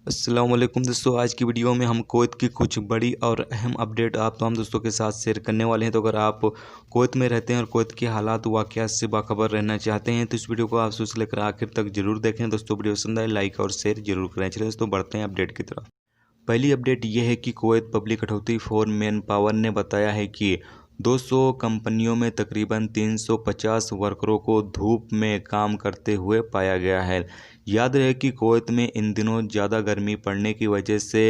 अस्सलाम वालेकुम दोस्तों। आज की वीडियो में हम कुवैत की कुछ बड़ी और अहम अपडेट आप तमाम दोस्तों के साथ शेयर करने वाले हैं। तो अगर आप कुवैत में रहते हैं और कुवैत के हालात वाक़यात से बाखबर रहना चाहते हैं तो इस वीडियो को आप शुरू से लेकर आखिर तक जरूर देखें। दोस्तों वीडियो पसंद आए लाइक और शेयर जरूर करें। चलिए दोस्तों बढ़ते हैं अपडेट की तरफ। पहली अपडेट ये है कि Kuwait public authority for man power ने बताया है कि 200 कंपनियों में तकरीबन 350 वर्करों को धूप में काम करते हुए पाया गया है। याद रहे कि कुवैत में इन दिनों ज़्यादा गर्मी पड़ने की वजह से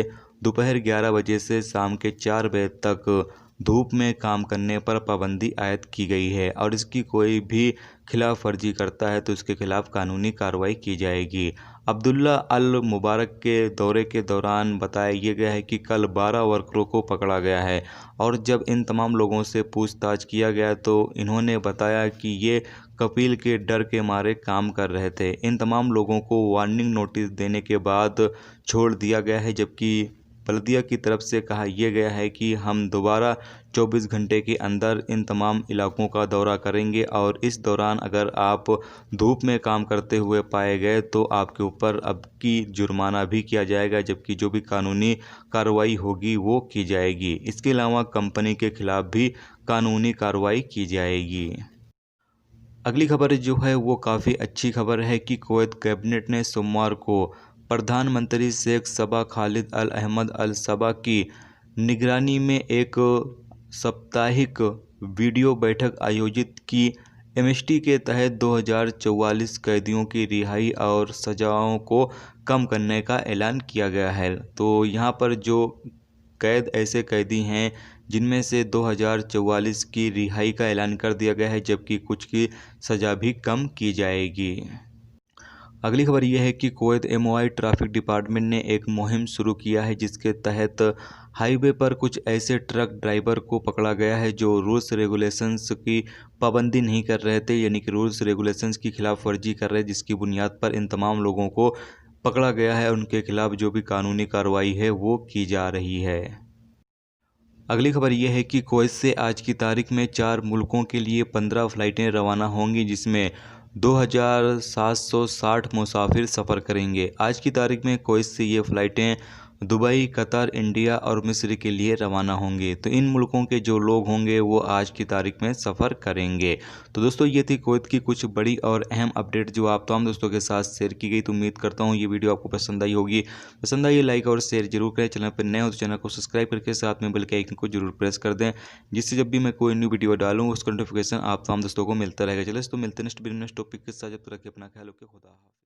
दोपहर 11 बजे से शाम के 4 बजे तक धूप में काम करने पर पाबंदी आयद की गई है और इसकी कोई भी खिलाफ वर्जी करता है तो उसके खिलाफ कानूनी कार्रवाई की जाएगी। अब्दुल्ला अल मुबारक के दौरे के दौरान बताया ये गया है कि कल 12 वर्करों को पकड़ा गया है और जब इन तमाम लोगों से पूछताछ किया गया तो इन्होंने बताया कि ये कफील के डर के मारे काम कर रहे थे। इन तमाम लोगों को वार्निंग नोटिस देने के बाद छोड़ दिया गया है, जबकि बल्दिया की तरफ से कहा यह गया है कि हम दोबारा 24 घंटे के अंदर इन तमाम इलाकों का दौरा करेंगे और इस दौरान अगर आप धूप में काम करते हुए पाए गए तो आपके ऊपर अब की जुर्माना भी किया जाएगा, जबकि जो भी कानूनी कार्रवाई होगी वो की जाएगी। इसके अलावा कंपनी के खिलाफ भी कानूनी कार्रवाई की जाएगी। अगली खबर जो है वो काफ़ी अच्छी खबर है कि कुवैत कैबिनेट ने सोमवार को प्रधानमंत्री शेख सबा खालिद अल अहमद अल सबा की निगरानी में एक साप्ताहिक वीडियो बैठक आयोजित की। एमनेस्टी के तहत 2044 कैदियों की रिहाई और सजाओं को कम करने का ऐलान किया गया है। तो यहाँ पर जो ऐसे कैदी हैं जिनमें से 2044 की रिहाई का ऐलान कर दिया गया है, जबकि कुछ की सज़ा भी कम की जाएगी। अगली खबर यह है कि कुवैत एमओआई ट्रैफिक डिपार्टमेंट ने एक मुहिम शुरू किया है जिसके तहत हाईवे पर कुछ ऐसे ट्रक ड्राइवर को पकड़ा गया है जो रूल्स रेगुलेशंस की पाबंदी नहीं कर रहे थे, यानी कि रूल्स रेगुलेशंस की खिलाफ वर्जी कर रहे, जिसकी बुनियाद पर इन तमाम लोगों को पकड़ा गया है। उनके खिलाफ जो भी कानूनी कार्रवाई है वो की जा रही है। अगली खबर यह है कि कुवैत से आज की तारीख में 4 मुल्कों के लिए 15 फ़्लाइटें रवाना होंगी, जिसमें 2760 मुसाफिर सफ़र करेंगे। आज की तारीख में कुवैत से ये फ़्लाइटें दुबई, कतर, इंडिया और मिस्र के लिए रवाना होंगे। तो इन मुल्कों के जो लोग होंगे वो आज की तारीख में सफ़र करेंगे। तो दोस्तों ये थी कुवैत की कुछ बड़ी और अहम अपडेट जो आप तमाम दोस्तों के साथ शेयर की गई। तो उम्मीद करता हूँ ये वीडियो आपको पसंद आई होगी। पसंद आई लाइक और शेयर जरूर करें। चैनल पर नए हो तो चैनल को सब्सक्राइब करके साथ में बेल के आइकन को जरूर प्रेस कर दें, जिससे जब भी मैं कोई न्यू वीडियो डालूँ उसका नोटिफिकेशन आप तमाम दोस्तों को मिलता रहेगा। चलिए तो मिलते हैं नेक्स्ट वीडियो नेक्स्ट टॉपिक के साथ। जब तक अपना ख्याल रखिए। खुदा हाफिज़।